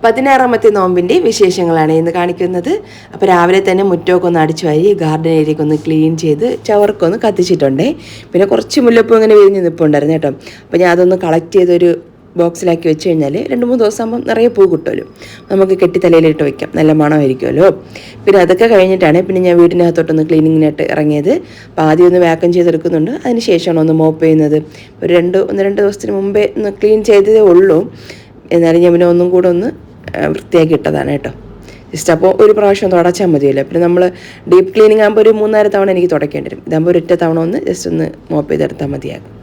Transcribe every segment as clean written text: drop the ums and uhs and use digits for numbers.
16ാമത്തെ നോമ്പിൻ്റെ വിശേഷങ്ങളാണ് ഇന്ന് കാണിക്കുന്നത്. അപ്പോൾ രാവിലെ തന്നെ മുറ്റമൊക്കെ ഒന്ന് അടിച്ചു വാരി ഗാർഡൻ ഏരിയയൊക്കെ ഒന്ന് ക്ലീൻ ചെയ്ത് ചവർക്കൊന്ന് കത്തിച്ചിട്ടുണ്ടേ. പിന്നെ കുറച്ച് മുല്ലപ്പൂ ഇങ്ങനെ വിരിഞ്ഞ് നിൽപ്പുണ്ടായിരുന്നു കേട്ടോ. അപ്പോൾ ഞാൻ അതൊന്ന് കളക്ട് ചെയ്തൊരു ബോക്സിലാക്കി വെച്ച് കഴിഞ്ഞാൽ 2-3 ദിവസം ആകുമ്പം നിറയെ പൂ കിട്ടുമല്ലോ, നമുക്ക് കെട്ടി തലയിലിട്ട് വയ്ക്കാം, നല്ല മണമായിരിക്കുമല്ലോ. പിന്നെ അതൊക്കെ കഴിഞ്ഞിട്ടാണ് പിന്നെ ഞാൻ വീടിനകത്തോട്ടൊന്ന് ക്ലീനിങ്ങിനായിട്ട് ഇറങ്ങിയത്. അപ്പോൾ ആദ്യം ഒന്ന് വാക്വം ചെയ്തെടുക്കുന്നുണ്ട്, അതിന് ശേഷമാണ് ഒന്ന് മോപ്പ് ചെയ്യുന്നത്. ഒരു 1-2 ദിവസത്തിന് മുമ്പേ ഒന്ന് ക്ലീൻ ചെയ്തതേ ഉള്ളൂ, എന്നാലും ഞാൻ പിന്നെ ഒന്നും കൂടെ ഒന്ന് വൃത്തിയാക്കി ഇട്ടതാണ് കേട്ടോ. ജസ്റ്റ് അപ്പോൾ ഒരു പ്രാവശ്യം തുടച്ചാൽ മതിയല്ലോ. പിന്നെ നമ്മൾ ഡീപ്പ് ക്ലീനിങ് ആകുമ്പോൾ ഒരു 3-4 തവണ എനിക്ക് തുടക്കേണ്ടി വരും. ഇതാകുമ്പോൾ ഒരൊറ്റ തവണ ഒന്ന് ജസ്റ്റ് ഒന്ന് മോപ്പ് ചെയ്തെടുത്താൽ മതിയാകും.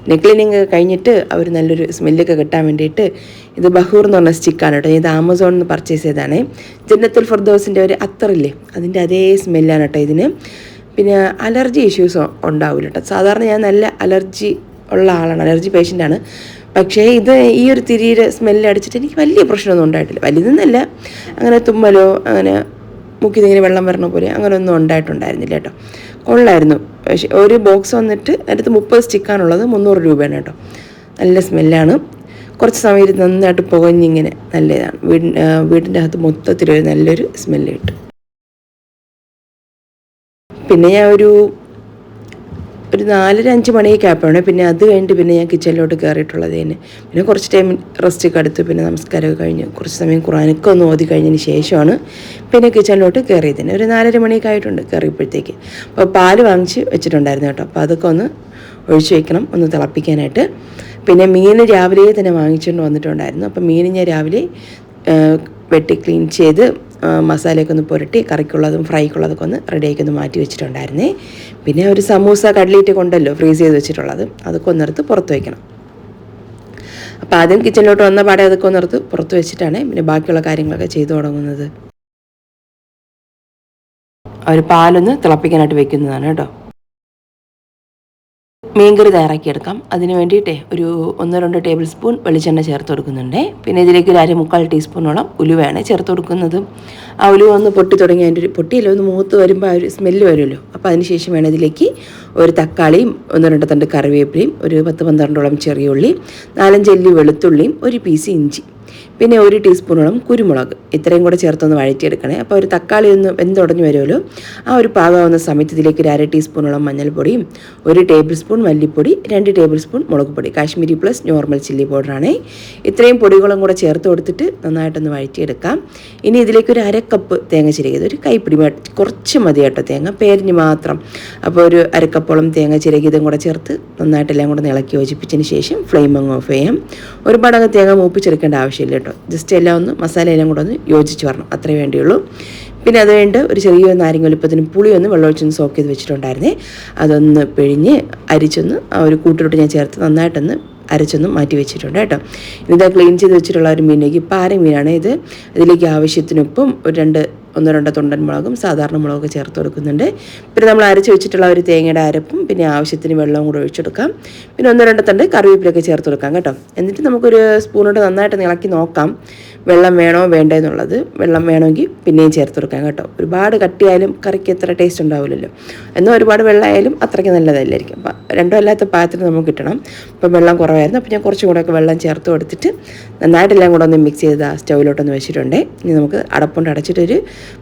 പിന്നെ ക്ലീനിങ് കഴിഞ്ഞിട്ട് അവർ നല്ലൊരു സ്മെല്ലൊക്കെ കിട്ടാൻ വേണ്ടിയിട്ട് ഇത് ബഹൂർ എന്ന് പറഞ്ഞ സ്റ്റിക്കാണ് കേട്ടോ. ഇത് ആമസോണിൽ നിന്ന് പർച്ചേസ് ചെയ്തതാണ്. ജന്നത്തുൽ ഫിർദൗസിൻ്റെ ഒരു അത്തറില്ലേ, അതിൻ്റെ അതേ സ്മെല്ലാണ് കേട്ടോ ഇതിന്. പിന്നെ അലർജി ഇഷ്യൂസ് ഉണ്ടാവില്ല കേട്ടോ. സാധാരണ ഞാൻ നല്ല അലർജി ഉള്ള ആളാണ്, അലർജി പേഷ്യൻ്റാണ്. പക്ഷേ ഇത് ഈ ഒരു തിരിയുടെ സ്മെല്ല് അടിച്ചിട്ട് എനിക്ക് വലിയ പ്രശ്നമൊന്നും ഉണ്ടായിട്ടില്ല. വലുതെന്നല്ല, അങ്ങനെ തുമ്മലോ അങ്ങനെ മുക്കിതിങ്ങനെ വെള്ളം വരണ പോലെ അങ്ങനെ ഒന്നും ഉണ്ടായിട്ടുണ്ടായിരുന്നില്ല കേട്ടോ. കൊള്ളായിരുന്നു. പക്ഷേ ഒരു ബോക്സ് വന്നിട്ട് അതിനകത്ത് 30 സ്റ്റിക്കാണുള്ളത്, 300 രൂപയാണ് കേട്ടോ. നല്ല സ്മെല്ലാണ്. കുറച്ച് സമയം ഇരുന്ന് നന്നായിട്ട് പുകഞ്ഞിങ്ങനെ നല്ല ഇതാണ്. വീടിൻ്റെ അകത്ത് മൊത്തത്തിലൊരു നല്ലൊരു സ്മെല്ല് കിട്ടും. പിന്നെ ഞാൻ ഒരു 4-5 മണിയൊക്കെ ആയപ്പോഴാണ് പിന്നെ അത് കഴിഞ്ഞിട്ട് പിന്നെ ഞാൻ കിച്ചണിലോട്ട് കയറിയിട്ടുള്ളത് തന്നെ. പിന്നെ കുറച്ച് ടൈം റെസ്റ്റൊക്കെ എടുത്ത് പിന്നെ നമസ്കാരമൊക്കെ കഴിഞ്ഞ് കുറച്ച് സമയം ഖുർആനൊക്കെ ഒന്ന് ഓതി കഴിഞ്ഞതിന് ശേഷമാണ് പിന്നെ കിച്ചണിലോട്ട് കയറിയത് തന്നെ. ഒരു 4-5 മണിയൊക്കെ ആയിട്ടുണ്ട് കയറിയപ്പോഴത്തേക്ക്. അപ്പോൾ പാല് വാങ്ങിച്ച് വെച്ചിട്ടുണ്ടായിരുന്നു കേട്ടോ. അപ്പോൾ അതൊക്കെ ഒന്ന് ഒഴിച്ച് വയ്ക്കണം, ഒന്ന് തിളപ്പിക്കാനായിട്ട്. പിന്നെ മീൻ രാവിലെ തന്നെ വാങ്ങിച്ചുകൊണ്ട് വന്നിട്ടുണ്ടായിരുന്നു. അപ്പോൾ മീൻ ഞാൻ രാവിലെ വെട്ടി ക്ലീൻ ചെയ്ത് മസാലയൊക്കെ ഒന്ന് പുരട്ടി കറിക്കുള്ളതും ഫ്രൈക്കുള്ളതൊക്കെ ഒന്ന് റെഡിയാക്കി ഒന്ന് മാറ്റി വെച്ചിട്ടുണ്ടായിരുന്നേ. പിന്നെ ഒരു സമൂസ കട്ട്ലേറ്റ് കൊണ്ടല്ലോ ഫ്രീസ് ചെയ്ത് വെച്ചിട്ടുള്ളത്, അതൊക്കെ ഒന്നെടുത്ത് പുറത്ത് വയ്ക്കണം. അപ്പോൾ ആദ്യം കിച്ചണിലോട്ട് വന്ന പാടെ അതൊക്കെ ഒന്നെടുത്ത് പുറത്ത് വെച്ചിട്ടാണ് പിന്നെ ബാക്കിയുള്ള കാര്യങ്ങളൊക്കെ ചെയ്തു തുടങ്ങുന്നത്. ഒരു പാലൊന്ന് തിളപ്പിക്കാനായിട്ട് വെക്കുന്നതാണ് കേട്ടോ. മീൻകറി തയ്യാറാക്കിയെടുക്കാം. അതിന് വേണ്ടിയിട്ടേ ഒരു 1-2 ടേബിൾ സ്പൂൺ വെളിച്ചെണ്ണ ചേർത്ത് കൊടുക്കുന്നുണ്ട്. പിന്നെ ഇതിലേക്ക് ഒരു 1/4 ടീസ്പൂണോളം ഉലുവയാണ് ചേർത്ത് കൊടുക്കുന്നത്. ആ ഉലുവ ഒന്ന് പൊട്ടി തുടങ്ങി അതിൻ്റെ ഒരു പൊട്ടിയില്ല, ഒന്ന് മൂത്ത് വരുമ്പോൾ ആ ഒരു സ്മെല്ല് വരുമല്ലോ. അപ്പോൾ അതിന് ശേഷം വേണം ഇതിലേക്ക് ഒരു തക്കാളിയും 1-2 തണ്ട് കറിവേപ്പിലയും ഒരു 10-12ഓളം ചെറിയ ഉള്ളി, 4-5 അല്ലി വെളുത്തുള്ളിയും, ഒരു പീസ് ഇഞ്ചി, പിന്നെ 1 ടീസ്പൂണോളം കുരുമുളക്, ഇത്രയും കൂടെ ചേർത്തൊന്ന് വഴറ്റിയെടുക്കണേ. അപ്പോൾ ഒരു തക്കാളി ഒന്ന് വെന്തുടഞ്ഞ് വരുമല്ലോ, ആ ഒരു പാകമാവുന്ന സമയത്ത് ഇതിലേക്ക് ഒരു 1/2 ടീസ്പൂണോളം മഞ്ഞൾപ്പൊടിയും 1 ടേബിൾ സ്പൂൺ മല്ലിപ്പൊടി, 2 ടേബിൾ സ്പൂൺ മുളക് പൊടി, കാശ്മീരി പ്ലസ് നോർമൽ ചില്ലി പൗഡറാണ്. ഇത്രയും പൊടികളും കൂടെ ചേർത്ത് കൊടുത്തിട്ട് നന്നായിട്ടൊന്ന് വഴറ്റിയെടുക്കാം. ഇനി ഇതിലേക്ക് ഒരു 1/2 കപ്പ് തേങ്ങ ചിരകിയത്, ഒരു കൈപ്പിടി കുറച്ച് മതി കേട്ടോ തേങ്ങ, പേരിന് മാത്രം. അപ്പോൾ ഒരു 1/2 കപ്പോളം തേങ്ങ ചിരകിയതും കൂടെ ചേർത്ത് നന്നായിട്ടെല്ലാം കൂടെ ഇളക്കി യോജിപ്പിച്ചതിന് ശേഷം ഫ്ലെയിം അങ്ങ് ഓഫ് ചെയ്യാം. ഒരുപാടങ്ങ് തേങ്ങ മൂപ്പിച്ചെടുക്കേണ്ട ആവശ്യമില്ല കേട്ടോ. ജസ്റ്റ് എല്ലാം ഒന്ന് മസാലയെല്ലാം കൂടെ ഒന്ന് യോജിച്ച് വരണം, അത്രേ വേണ്ടിയുള്ളൂ. പിന്നെ അത് കഴിഞ്ഞിട്ട് ഒരു ചെറിയ നാരങ്ങ വലുപ്പത്തിന് പുളി ഒന്ന് വെള്ളമൊഴിച്ചൊന്ന് സോക്ക് ചെയ്ത് വെച്ചിട്ടുണ്ടായിരുന്നേ. അതൊന്ന് പിഴിഞ്ഞ് അരിച്ചൊന്ന് ആ ഒരു കൂട്ടിലോട്ട് ഞാൻ ചേർത്ത് നന്നായിട്ടൊന്ന് അരച്ചൊന്ന് മാറ്റി വെച്ചിട്ടുണ്ട് കേട്ടോ. ഇതാ ക്ലീൻ ചെയ്ത് വെച്ചിട്ടുള്ള ഒരു മീനിലേക്ക് പാര മീനാണ് ഇത്. ഇതിലേക്ക് ആവശ്യത്തിനൊപ്പം ഒരു 1-2 തുണ്ടൻ മുളകും സാധാരണ മുളകൊക്കെ ചേർത്ത് കൊടുക്കുന്നുണ്ട്. പിന്നെ നമ്മൾ അരച്ച് വെച്ചിട്ടുള്ള ഒരു തേങ്ങയുടെ അരപ്പും പിന്നെ ആവശ്യത്തിന് വെള്ളവും കൂടെ ഒഴിച്ചെടുക്കാം. പിന്നെ 1-2 തണ്ട് കറിവേപ്പിലൊക്കെ ചേർത്ത് കൊടുക്കാം കേട്ടോ. എന്നിട്ട് നമുക്കൊരു സ്പൂണോട്ട് നന്നായിട്ട് ഇളക്കി നോക്കാം വെള്ളം വേണോ വേണ്ടേ എന്നുള്ളത്. വെള്ളം വേണമെങ്കിൽ പിന്നെയും ചേർത്ത് കൊടുക്കാം കേട്ടോ. ഒരുപാട് കട്ടിയായാലും കറിക്ക് എത്ര ടേസ്റ്റ് ഉണ്ടാവില്ലല്ലോ, എന്നാൽ ഒരുപാട് വെള്ളമായാലും അത്രയ്ക്ക് നല്ലതല്ലായിരിക്കും. അപ്പം രണ്ടും അല്ലാത്ത പാത്രത്തിൽ നമുക്ക് കിട്ടണം. അപ്പം വെള്ളം കുറവായിരുന്നു, അപ്പോൾ ഞാൻ കുറച്ചും കൂടെയൊക്കെ വെള്ളം ചേർത്ത് കൊടുത്തിട്ട് നന്നായിട്ടെല്ലാം കൂടെ ഒന്ന് മിക്സ് ചെയ്ത് ആ സ്റ്റൗവിലോട്ടൊന്ന് വെച്ചിട്ടുണ്ട്. ഇനി നമുക്ക് അടപ്പുകൊണ്ട് അടച്ചിട്ടൊരു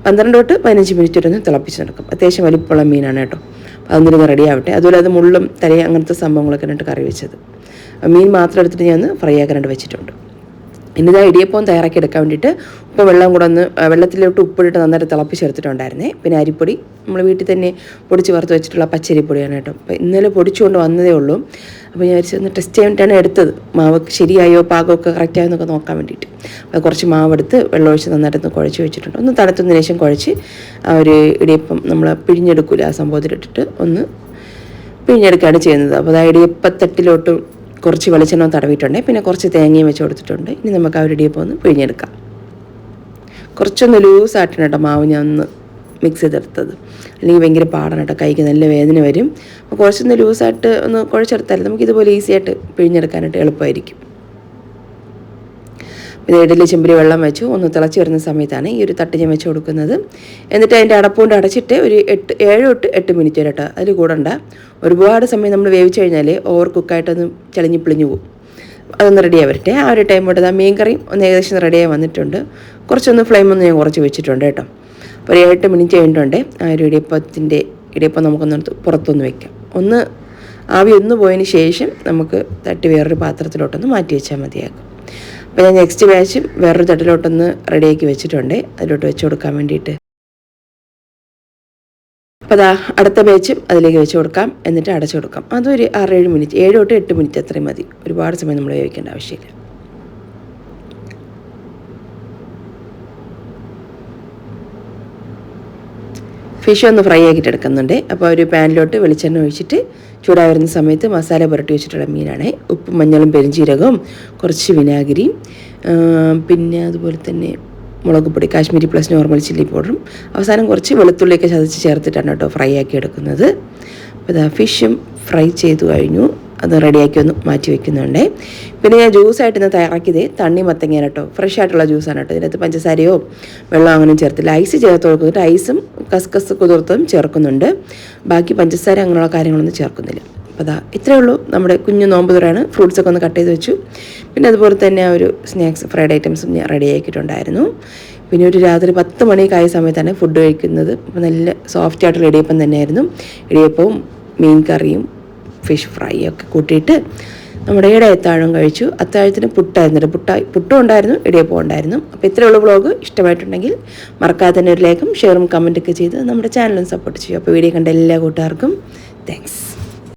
12-15 മിനിറ്റ് ഒന്ന് തിളപ്പിച്ചെടുക്കും. അത്യാവശ്യം വലിപ്പമുള്ള മീനാണ് കേട്ടോ. അപ്പോൾ അതൊന്നിരുന്ന് റെഡി ആവട്ടെ. അതുപോലെ അത് മുള്ളും തലയും അങ്ങനത്തെ സംഭവങ്ങളൊക്കെ ഇട്ട് കറി വെച്ചത്. മീൻ മാത്രം എടുത്തിട്ട് ഞാൻ ഒന്ന് ഫ്രൈ ആക്കാനായിട്ട് വെച്ചിട്ടുണ്ട്. ഇനി ഇതാ ഇടിയപ്പം തയ്യാറാക്കി എടുക്കാൻ വേണ്ടിയിട്ട് ഉപ്പ് വെള്ളം കൂടെ ഒന്ന് വെള്ളത്തിലോട്ട് ഉപ്പിട്ട് നന്നായിട്ട് തിളപ്പിച്ചെടുത്തിട്ടുണ്ടായിരുന്നേ. പിന്നെ അരിപ്പൊടി നമ്മൾ വീട്ടിൽ തന്നെ പൊടിച്ച് വറുത്ത് വെച്ചിട്ടുള്ള പച്ചരിപ്പൊടിയാണ് കേട്ടോ. അപ്പോൾ ഇന്നലെ പൊടിച്ചുകൊണ്ട് വന്നതേ ഉള്ളൂ. അപ്പോൾ ഞാൻ ഒന്ന് ടെസ്റ്റ് ചെയ്യാനായിട്ടാണ് എടുത്തത്, മാവ് ശരിയായോ പാകമൊക്കെ കറക്റ്റായോ എന്നൊക്കെ നോക്കാൻ വേണ്ടിയിട്ട്. അപ്പോൾ കുറച്ച് മാവെടുത്ത് വെള്ളമൊഴിച്ച് നന്നായിട്ടൊന്ന് കുഴച്ച് വെച്ചിട്ടുണ്ട്. ഒന്ന് തണുത്തതിന് ശേഷം കുഴച്ച് ആ ഒരു ഇടിയപ്പം നമ്മൾ പിഴിഞ്ഞെടുക്കില്ല, ആ സംഭവത്തിലിട്ടിട്ട് ഒന്ന് പിഴിഞ്ഞെടുക്കുകയാണ് ചെയ്യുന്നത്. അപ്പോൾ ആ ഇടിയപ്പത്തട്ടിലോട്ട് കുറച്ച് വെളിച്ചെണ്ണ തടവിയിട്ടുണ്ട്. പിന്നെ കുറച്ച് തേങ്ങയും വെച്ച് കൊടുത്തിട്ടുണ്ട്. ഇനി നമുക്ക് ആ ഒരു ഇടിയപ്പം ഒന്ന് പിഴിഞ്ഞെടുക്കാം. കുറച്ചൊന്ന് ലൂസായിട്ടാണ് കേട്ടോ മാവ് ഞാൻ ഒന്ന് മിക്സ് ചെയ്തെടുത്തത്, അല്ലെങ്കിൽ ഭയങ്കര പാടാണ് കേട്ടോ, കൈക്ക് നല്ല വേദന വരും. അപ്പോൾ കുറച്ചൊന്ന് ലൂസായിട്ട് ഒന്ന് കുഴച്ചെടുത്താൽ നമുക്കിതുപോലെ ഈസി ആയിട്ട് പിഴിഞ്ഞെടുക്കാനായിട്ട് എളുപ്പമായിരിക്കും. പിന്നെ ഇഡലി ചെമ്പിൽ വെള്ളം വെച്ചു ഒന്ന് തിളച്ച് വരുന്ന സമയത്താണ് ഈ ഒരു തട്ട് ഞാൻ വെച്ച് കൊടുക്കുന്നത്. എന്നിട്ട് അതിൻ്റെ അടപ്പുകൊണ്ട് അടച്ചിട്ട് ഒരു 7-8 മിനിറ്റ് വരെ കേട്ടോ. അതിൽ കൂടണ്ട, ഒരുപാട് സമയം നമ്മൾ വേവിച്ച് കഴിഞ്ഞാൽ ഓവർ കുക്കായിട്ടൊന്ന് ചളിഞ്ഞ് പിളിഞ്ഞു പോകും. അതൊന്ന് റെഡിയായി വരട്ടെ. ആ ഒരു ടൈം കൊണ്ട് മീൻ കറിയും ഒന്ന് ഏകദേശം റെഡിയായി വന്നിട്ടുണ്ട്. കുറച്ചൊന്ന് ഫ്ലെയിമൊന്ന് ഞാൻ കുറച്ച് വെച്ചിട്ടുണ്ട് കേട്ടോ. അപ്പോൾ ഒരു 8 മിനിറ്റ് കഴിഞ്ഞിട്ടുണ്ട്. ആ ഒരു ഇടിയപ്പം നമുക്കൊന്ന് പുറത്തൊന്ന് വെക്കാം. ഒന്ന് ആവി ഒന്ന് പോയതിന് ശേഷം നമുക്ക് തട്ടി വേറൊരു പാത്രത്തിലോട്ടൊന്ന് മാറ്റി വെച്ചാൽ മതിയാകും. അപ്പോൾ ഞാൻ നെക്സ്റ്റ് ബാച്ചും വേറൊരു തട്ടിലോട്ടൊന്ന് റെഡിയാക്കി വെച്ചിട്ടുണ്ട്, അതിലോട്ട് വെച്ച് കൊടുക്കാൻ വേണ്ടിയിട്ട്. അപ്പോൾ അതാ അടുത്ത ബാച്ചും അതിലേക്ക് വെച്ച് കൊടുക്കാം. എന്നിട്ട് അടച്ചു കൊടുക്കാം. അതൊരു 6-7 മിനിറ്റ്, 7 തൊട്ട് 8 മിനിറ്റ് അത്രയും മതി. ഒരുപാട് സമയം നമ്മൾ വേവിക്കേണ്ട ആവശ്യമില്ല. ഫിഷ് ഒന്ന് ഫ്രൈ ആക്കിയിട്ട് എടുക്കുന്നുണ്ട്. അപ്പോൾ ഒരു പാനിലോട്ട് വെളിച്ചെണ്ണ ഒഴിച്ചിട്ട് ചൂടായി വരുന്ന സമയത്ത് മസാല പുരട്ടി വെച്ചിട്ടുള്ള മീനാണ്. ഉപ്പും മഞ്ഞളും പെരുംജീരകവും കുറച്ച് വിനാഗിരിയും പിന്നെ അതുപോലെ തന്നെ മുളക് പൊടി, കാശ്മീരി പ്ലസ് നോർമൽ ചില്ലി പൗഡറും അവസാനം കുറച്ച് വെളുത്തുള്ളിയൊക്കെ ചതച്ച് ചേർത്തിട്ടാണ് കേട്ടോ ഫ്രൈ ആക്കി എടുക്കുന്നത്. അപ്പോൾ ഇതാ ഫിഷും ഫ്രൈ ചെയ്തു കഴിഞ്ഞു. അത് റെഡിയാക്കി ഒന്ന് മാറ്റി വെക്കുന്നുണ്ട്. പിന്നെ ഞാൻ ജ്യൂസായിട്ട് ഇന്ന് തയ്യാറാക്കിയത് തണ്ണി മത്തങ്ങയാണ് കേട്ടോ. ഫ്രഷ് ആയിട്ടുള്ള ജ്യൂസാണ് കേട്ടോ. ഇതിനകത്ത് പഞ്ചസാരയോ വെള്ളം അങ്ങനെ ചേർത്തില്ല. ഐസ് ചേർത്ത് കൊടുക്കുന്നുണ്ട്. ഐസും കസ്കസ് കുതിർത്തതും ചേർക്കുന്നുണ്ട്. ബാക്കി പഞ്ചസാര അങ്ങനെയുള്ള കാര്യങ്ങളൊന്നും ചേർക്കുന്നില്ല. അപ്പോൾ അതാ ഇത്രയേ ഉള്ളൂ. നമ്മുടെ കുഞ്ഞു നോമ്പ് തുറയാണ്. ഫ്രൂട്ട്സൊക്കെ ഒന്ന് കട്ട് ചെയ്ത് വെച്ചു. പിന്നെ അതുപോലെ തന്നെ ആ ഒരു സ്നാക്സ് ഫ്രൈഡ് ഐറ്റംസും ഞാൻ റെഡി ആക്കിയിട്ടുണ്ടായിരുന്നു. പിന്നെ ഒരു രാത്രി 10 മണിയൊക്കെ ആയ സമയത്താണ് ഫുഡ് കഴിക്കുന്നത്. അപ്പോൾ നല്ല സോഫ്റ്റ് ആയിട്ടുള്ള ഇടിയപ്പം തന്നെയായിരുന്നു. ഇടിയപ്പവും മീൻ കറിയും ഫിഷ് ഫ്രൈ ഒക്കെ കൂട്ടിയിട്ട് നമ്മുടെ അത്താഴം കഴിച്ചു. അത്താഴത്തിന് പുട്ടായിരുന്നു. പുട്ടും ഉണ്ടായിരുന്നു, ഇടിയപ്പം ഉണ്ടായിരുന്നു. അപ്പോൾ ഇത്രയുള്ള വ്ളോഗ് ഇഷ്ടമായിട്ടുണ്ടെങ്കിൽ മറക്കാതെ തന്നെ ഒരു ലൈക്കും ഷെയറും കമൻറ്റൊക്കെ ചെയ്ത് നമ്മുടെ ചാനലും സപ്പോർട്ട് ചെയ്യും. അപ്പോൾ വീഡിയോ കണ്ട എല്ലാ കൂട്ടുകാർക്കും താങ്ക്സ്.